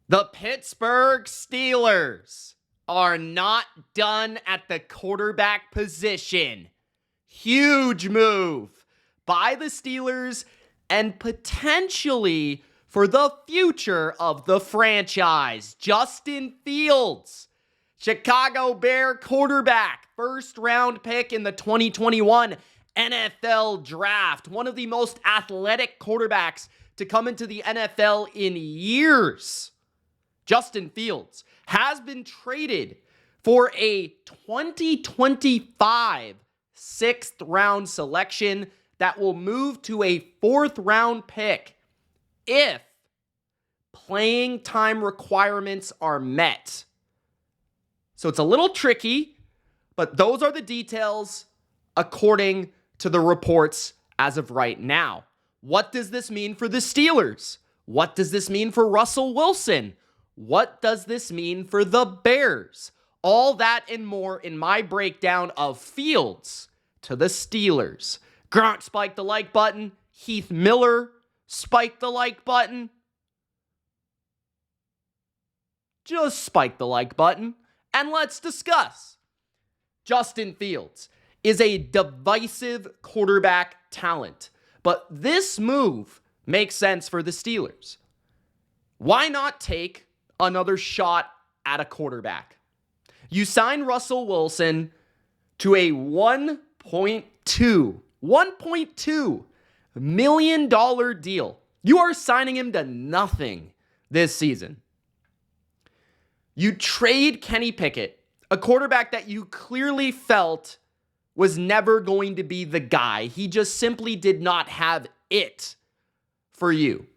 The Pittsburgh Steelers are not done at the quarterback position. Huge move by the Steelers and potentially for the future of the franchise. Justin Fields, Chicago Bear quarterback, first round pick in the 2021 NFL draft. One of the most athletic quarterbacks to come into the NFL in years. Justin Fields has been traded for a 2025 sixth round selection that will move to a fourth round pick if playing time requirements are met. So it's a little tricky, but those are the details according to the reports as of right now. What does this mean for the Steelers? What does this mean for Russell Wilson? What does this mean for the Bears? All that and more in my breakdown of Fields to the Steelers. Gronk spiked the like button. Heath Miller spiked the like button. Just spike the like button and let's discuss. Justin Fields is a divisive quarterback talent, but this move makes sense for the Steelers. Why not take another shot at a quarterback? You sign Russell Wilson to a $1.2 million deal. You are signing him to nothing this season. You trade Kenny Pickett, a quarterback that you clearly felt was never going to be the guy. He just simply did not have it for you.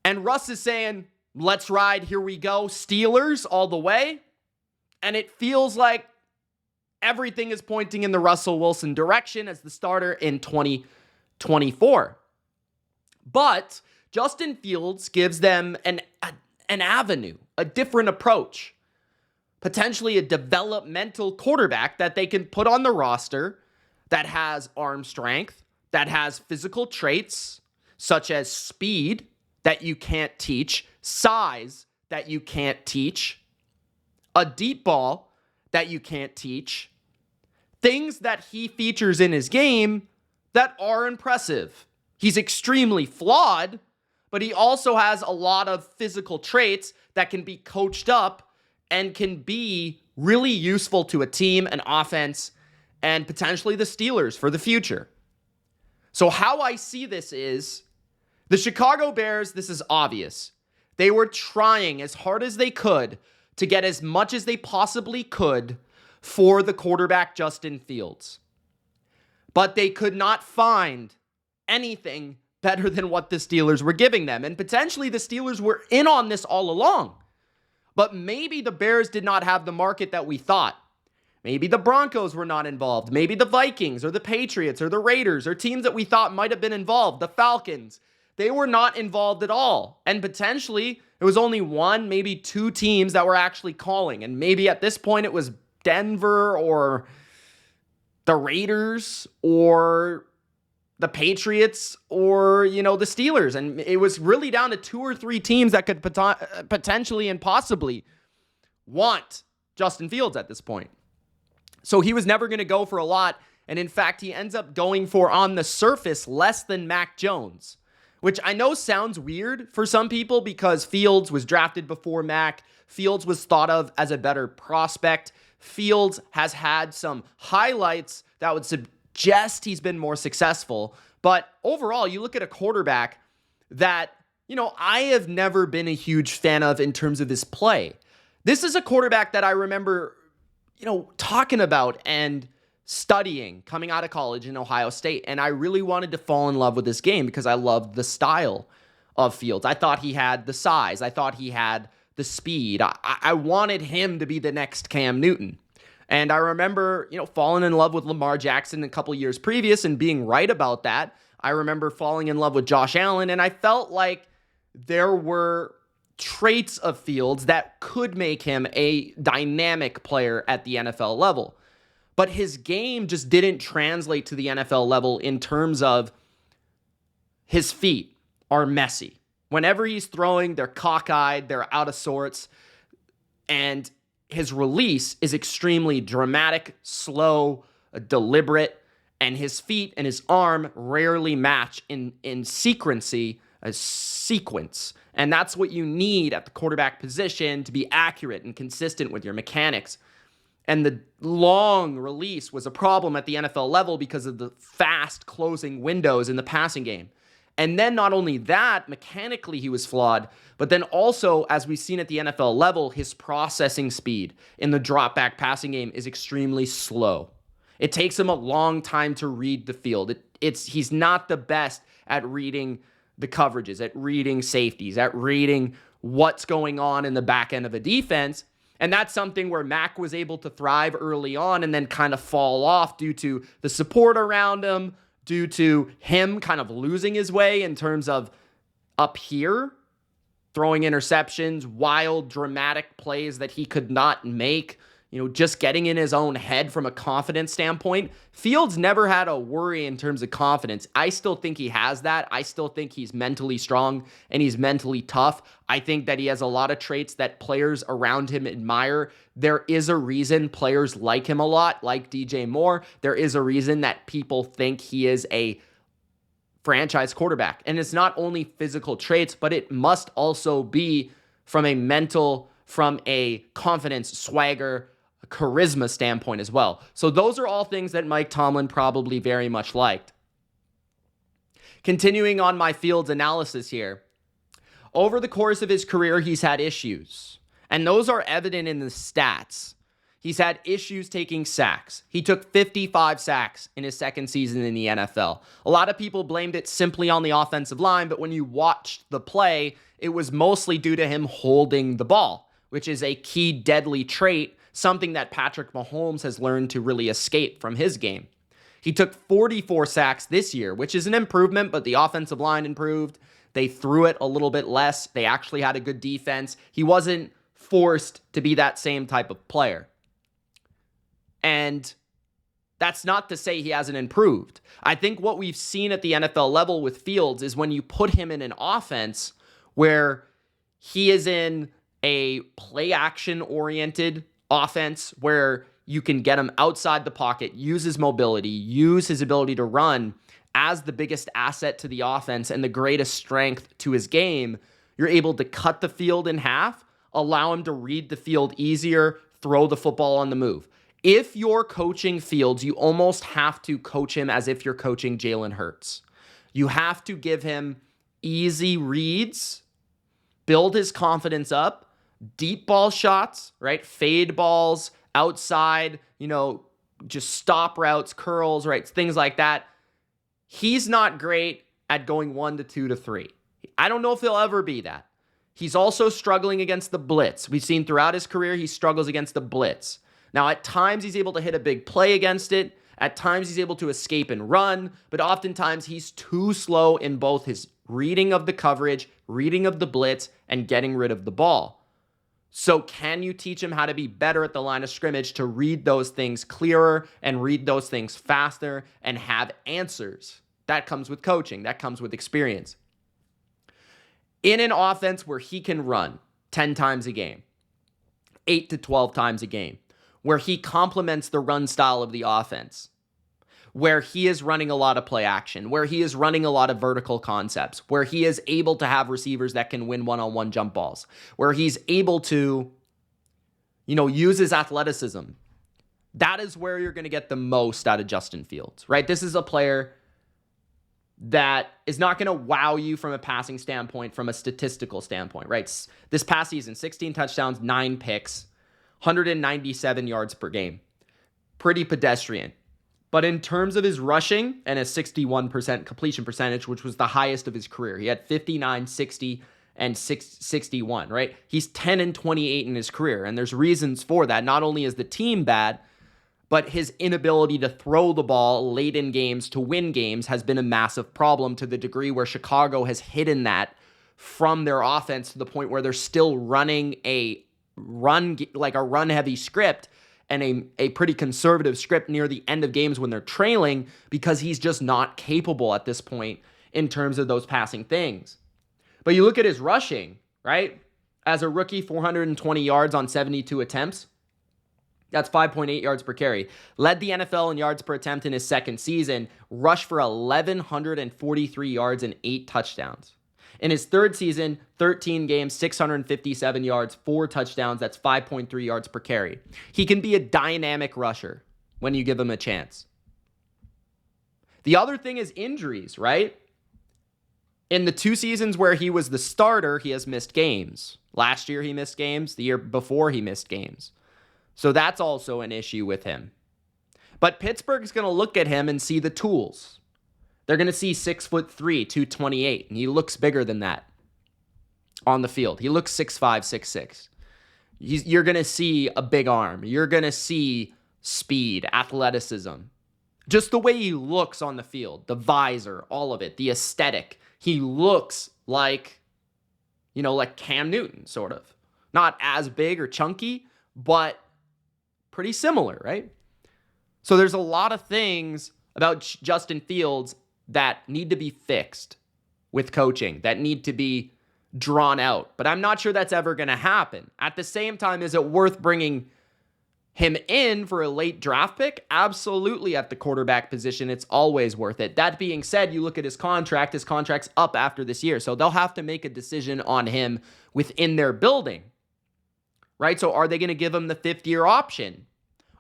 And Russ is saying, let's ride, here we go, Steelers all the way. And it feels like everything is pointing in the Russell Wilson direction as the starter in 2024. But Justin Fields gives them an avenue, a different approach. Potentially a developmental quarterback that they can put on the roster that has arm strength, that has physical traits such as speed that you can't teach, size that you can't teach, a deep ball that you can't teach, things that he features in his game that are impressive. He's extremely flawed, but he also has a lot of physical traits that can be coached up and can be really useful to a team, an offense, and potentially the Steelers for the future. So how I see this is, the Chicago Bears, this is obvious. They were trying as hard as they could to get as much as they possibly could for the quarterback Justin Fields. But they could not find anything better than what the Steelers were giving them. And potentially the Steelers were in on this all along. But maybe the Bears did not have the market that we thought. Maybe the Broncos were not involved. Maybe the Vikings or the Patriots or the Raiders or teams that we thought might have been involved. The Falcons. They were not involved at all. And potentially it was only one, maybe two teams that were actually calling. And maybe at this point it was Denver or the Raiders or the Patriots or, the Steelers. And it was really down to two or three teams that could potentially and possibly want Justin Fields at this point. So he was never going to go for a lot. And in fact, he ends up going for, on the surface, less than Mac Jones, which I know sounds weird for some people because Fields was drafted before Mac. Fields was thought of as a better prospect. Fields has had some highlights that would suggest he's been more successful. But overall, you look at a quarterback that, I have never been a huge fan of in terms of his play. This is a quarterback that I remember, talking about and studying coming out of college in Ohio State. And I really wanted to fall in love with this game because I loved the style of Fields. I thought he had the size. I thought he had the speed. I wanted him to be the next Cam Newton. And I remember, falling in love with Lamar Jackson a couple years previous and being right about that. I remember falling in love with Josh Allen, and I felt like there were traits of Fields that could make him a dynamic player at the NFL level. But his game just didn't translate to the NFL level in terms of his feet are messy. Whenever he's throwing, they're cockeyed, they're out of sorts, and his release is extremely dramatic, slow, deliberate, and his feet and his arm rarely match in sequence. And that's what you need at the quarterback position to be accurate and consistent with your mechanics. And the long release was a problem at the NFL level because of the fast closing windows in the passing game. And then not only that, mechanically he was flawed, but then also, as we've seen at the NFL level, his processing speed in the drop back passing game is extremely slow. It takes him a long time to read the field. He's not the best at reading the coverages, at reading safeties, at reading what's going on in the back end of a defense. And that's something where Mac was able to thrive early on and then kind of fall off due to the support around him, due to him kind of losing his way in terms of up here, throwing interceptions, wild, dramatic plays that he could not make, just getting in his own head from a confidence standpoint. Fields never had a worry in terms of confidence. I still think he has that. I still think he's mentally strong and he's mentally tough. I think that he has a lot of traits that players around him admire. There is a reason players like him a lot, like DJ Moore. There is a reason that people think he is a franchise quarterback. And it's not only physical traits, but it must also be from a mental, from a confidence, swagger, charisma standpoint as well. So those are all things that Mike Tomlin probably very much liked. Continuing on my Fields analysis here. Over the course of his career, he's had issues, and those are evident in the stats. He's had issues taking sacks. He took 55 sacks in his second season in the NFL. A lot of people blamed it simply on the offensive line, but when you watched the play, it was mostly due to him holding the ball, which is a key deadly trait, something that Patrick Mahomes has learned to really escape from his game. He took 44 sacks this year, which is an improvement, but the offensive line improved. They threw it a little bit less. They actually had a good defense. He wasn't forced to be that same type of player. And that's not to say he hasn't improved. I think what we've seen at the NFL level with Fields is when you put him in an offense where he is in a play action oriented offense where you can get him outside the pocket, use his mobility, use his ability to run as the biggest asset to the offense and the greatest strength to his game, you're able to cut the field in half, allow him to read the field easier, throw the football on the move. If you're coaching Fields, you almost have to coach him as if you're coaching Jalen Hurts. You have to give him easy reads, build his confidence up, deep ball shots, right? Fade balls, outside, just stop routes, curls, right? Things like that. He's not great at going 1 to 2 to 3. I don't know if he'll ever be that. He's also struggling against the blitz. We've seen throughout his career, he struggles against the blitz. Now, at times, he's able to hit a big play against it. At times, he's able to escape and run. But oftentimes, he's too slow in both his reading of the coverage, reading of the blitz, and getting rid of the ball. So can you teach him how to be better at the line of scrimmage to read those things clearer and read those things faster and have answers? That comes with coaching. That comes with experience. In an offense where he can run 10 times a game, 8 to 12 times a game, where he complements the run style of the offense, where he is running a lot of play action, where he is running a lot of vertical concepts, where he is able to have receivers that can win one-on-one jump balls, where he's able to, use his athleticism. That is where you're going to get the most out of Justin Fields, right? This is a player that is not going to wow you from a passing standpoint, from a statistical standpoint, right? This past season, 16 touchdowns, 9 picks, 197 yards per game. Pretty pedestrian. But in terms of his rushing and a 61% completion percentage, which was the highest of his career, he had 59, 60, and 61, right? He's 10 and 28 in his career, and there's reasons for that. Not only is the team bad, but his inability to throw the ball late in games to win games has been a massive problem to the degree where Chicago has hidden that from their offense to the point where they're still running a run-heavy script and a pretty conservative script near the end of games when they're trailing because he's just not capable at this point in terms of those passing things. But you look at his rushing, right? As a rookie, 420 yards on 72 attempts. That's 5.8 yards per carry. Led the NFL in yards per attempt in his second season. Rushed for 1,143 yards and 8 touchdowns. In his third season, 13 games, 657 yards, 4 touchdowns. That's 5.3 yards per carry. He can be a dynamic rusher when you give him a chance. The other thing is injuries, right? In the 2 seasons where he was the starter, he has missed games. Last year he missed games. The year before he missed games. So that's also an issue with him. But Pittsburgh's going to look at him and see the tools. They're going to see 6'3", 228, and he looks bigger than that on the field. He looks 6'5", 6'6". You're going to see a big arm. You're going to see speed, athleticism. Just the way he looks on the field, the visor, all of it, the aesthetic. He looks like, like Cam Newton, sort of. Not as big or chunky, but pretty similar, right? So there's a lot of things about Justin Fields that need to be fixed with coaching, that need to be drawn out. But I'm not sure that's ever going to happen. At the same time, is it worth bringing him in for a late draft pick? Absolutely, at the quarterback position, it's always worth it. That being said, you look at his contract's up after this year. So they'll have to make a decision on him within their building, right? So are they going to give him the 5th-year option?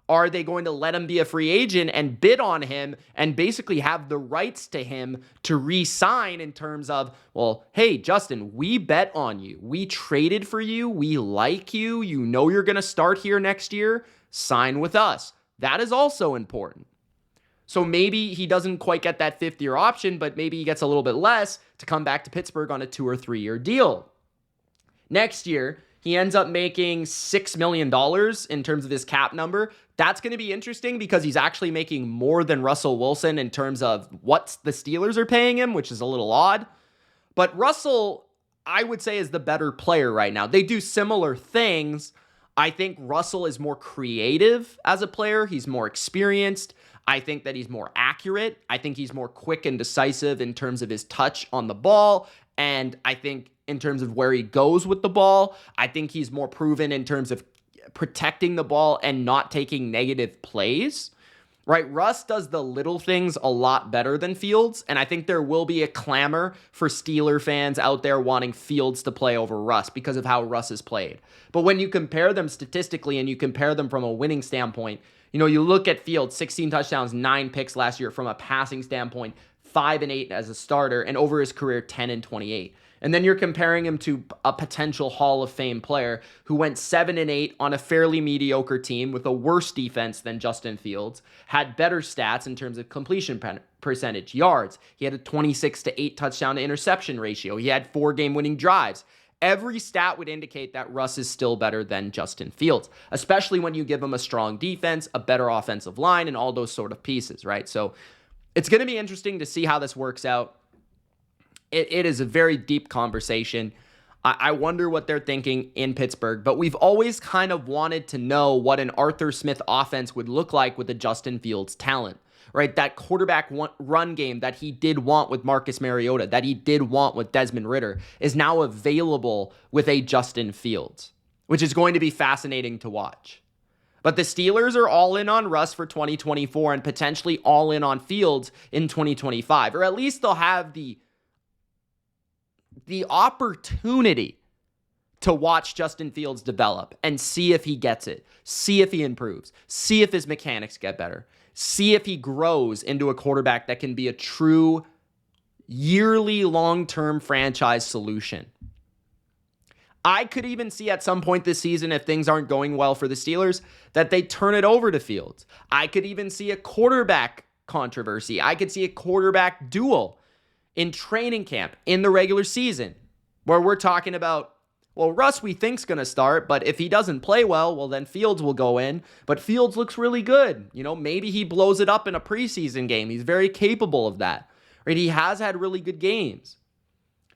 Are they going to let him be a free agent and bid on him and basically have the rights to him to re-sign in terms of, well, hey, Justin, we bet on you. We traded for you. We like you. You know you're going to start here next year. Sign with us. That is also important. So maybe he doesn't quite get that 5th-year option, but maybe he gets a little bit less to come back to Pittsburgh on a 2 or 3-year deal. Next year, he ends up making $6 million in terms of his cap number. That's going to be interesting because he's actually making more than Russell Wilson in terms of what the Steelers are paying him, which is a little odd. But Russell, I would say, is the better player right now. They do similar things. I think Russell is more creative as a player. He's more experienced. I think that he's more accurate. I think he's more quick and decisive in terms of his touch on the ball. And I think in terms of where he goes with the ball, I think he's more proven in terms of protecting the ball and not taking negative plays, right? Russ does the little things a lot better than Fields, and I think there will be a clamor for Steeler fans out there wanting Fields to play over Russ because of how Russ has played. But when you compare them statistically and you compare them from a winning standpoint, you look at Fields, 16 touchdowns, 9 picks last year from a passing standpoint, 5-8 as a starter, and over his career, 10-28. And then you're comparing him to a potential Hall of Fame player who went 7-8 on a fairly mediocre team with a worse defense than Justin Fields, had better stats in terms of completion percentage, yards. He had a 26-8 touchdown to interception ratio. He had 4 game-winning drives. Every stat would indicate that Russ is still better than Justin Fields, especially when you give him a strong defense, a better offensive line, and all those sort of pieces, right? So it's going to be interesting to see how this works out. It is a very deep conversation. I wonder what they're thinking in Pittsburgh, but we've always kind of wanted to know what an Arthur Smith offense would look like with a Justin Fields talent, right? That quarterback run game that he did want with Marcus Mariota, that he did want with Desmond Ridder, is now available with a Justin Fields, which is going to be fascinating to watch. But the Steelers are all in on Russ for 2024 and potentially all in on Fields in 2025, or at least they'll have the opportunity to watch Justin Fields develop and see if he gets it, see if he improves, see if his mechanics get better, see if he grows into a quarterback that can be a true yearly long-term franchise solution. I could even see at some point this season, if things aren't going well for the Steelers, that they turn it over to Fields. I could even see a quarterback controversy. I could see a quarterback duel in training camp, in the regular season, where we're talking about, well, Russ we think's going to start, but if he doesn't play well, then Fields will go in. But Fields looks really good. Maybe he blows it up in a preseason game. He's very capable of that. Right? He has had really good games.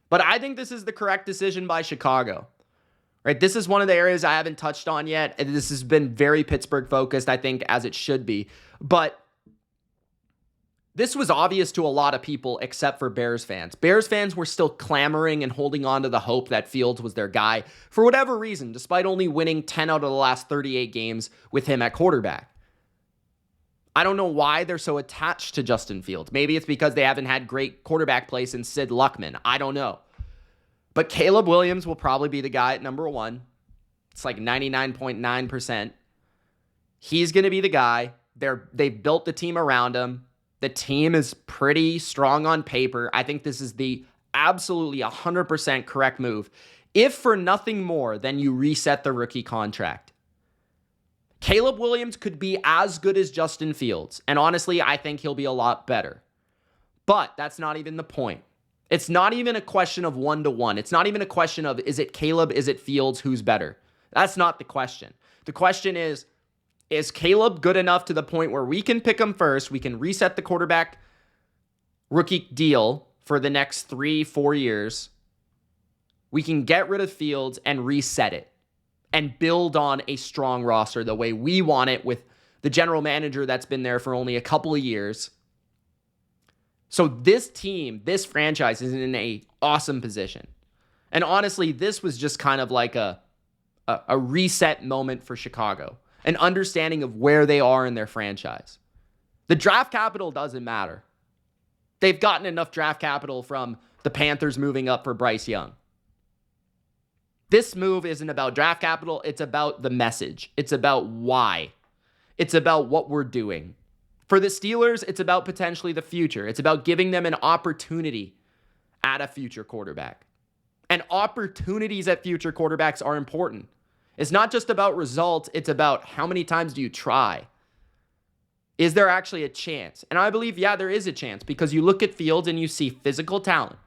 But I think this is the correct decision by Chicago. Right? This is one of the areas I haven't touched on yet. And this has been very Pittsburgh focused, I think, as it should be. But This was obvious to a lot of people except for Bears fans. Bears fans were still clamoring and holding on to the hope that Fields was their guy for whatever reason, despite only winning 10 out of the last 38 games with him at quarterback. I don't know why they're so attached to Justin Fields. Maybe it's because they haven't had great quarterback play since Sid Luckman. I don't know. But Caleb Williams will probably be the guy at number 1. It's like 99.9%. He's going to be the guy. They've built the team around him. The team is pretty strong on paper. I think this is the absolutely 100% correct move, if for nothing more than you reset the rookie contract. Caleb Williams could be as good as Justin Fields, and honestly, I think he'll be a lot better. But that's not even the point. It's not even a question of 1-to-1. It's not even a question of, is it Caleb, is it Fields, who's better? That's not the question. The question is Caleb good enough to the point where we can pick him first, we can reset the quarterback rookie deal for the next 3-4 years, we can get rid of Fields and reset it and build on a strong roster the way we want it with the general manager that's been there for only a couple of years. So this team, this franchise is in an awesome position. And honestly, this was just kind of like a reset moment for Chicago. An understanding of where they are in their franchise. The draft capital doesn't matter. They've gotten enough draft capital from the Panthers moving up for Bryce Young. This move isn't about draft capital. It's about the message. It's about why. It's about what we're doing. For the Steelers, it's about potentially the future. It's about giving them an opportunity at a future quarterback. And opportunities at future quarterbacks are important. It's not just about results. It's about how many times do you try? Is there actually a chance? And I believe, yeah, there is a chance because you look at Fields and you see physical talent.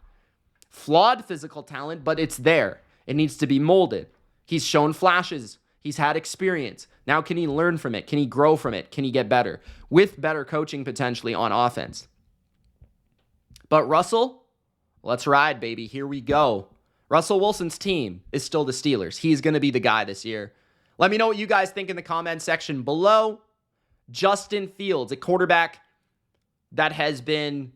Flawed physical talent, but it's there. It needs to be molded. He's shown flashes. He's had experience. Now can he learn from it? Can he grow from it? Can he get better? With better coaching potentially on offense. But Russell, let's ride, baby. Here we go. Russell Wilson's team is still the Steelers. He's going to be the guy this year. Let me know what you guys think in the comment section below. Justin Fields, a quarterback that has been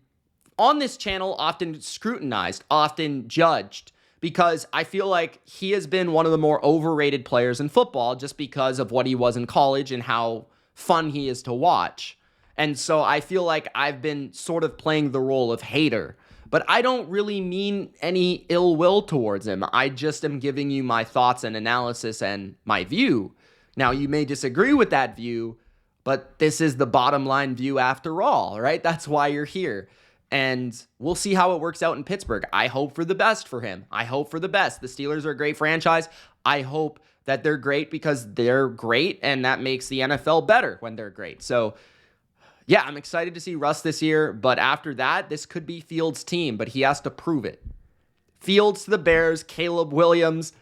on this channel often scrutinized, often judged, because I feel like he has been one of the more overrated players in football just because of what he was in college and how fun he is to watch. And so I feel like I've been sort of playing the role of hater. But I don't really mean any ill will towards him. I just am giving you my thoughts and analysis and my view. Now, you may disagree with that view, but this is the bottom line view after all, right? That's why you're here. And we'll see how it works out in Pittsburgh. I hope for the best for him. I hope for the best. The Steelers are a great franchise. I hope that they're great because they're great, and that makes the NFL better when they're great. So, yeah, I'm excited to see Russ this year, but after that, this could be Fields' team, but he has to prove it. Fields to the Bears, Caleb Williams,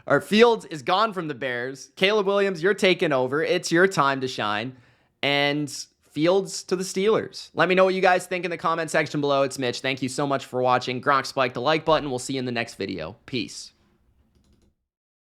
or Fields is gone from the Bears. Caleb Williams, you're taking over. It's your time to shine. And Fields to the Steelers. Let me know what you guys think in the comment section below. It's Mitch. Thank you so much for watching. Gronk, spike the like button. We'll see you in the next video. Peace.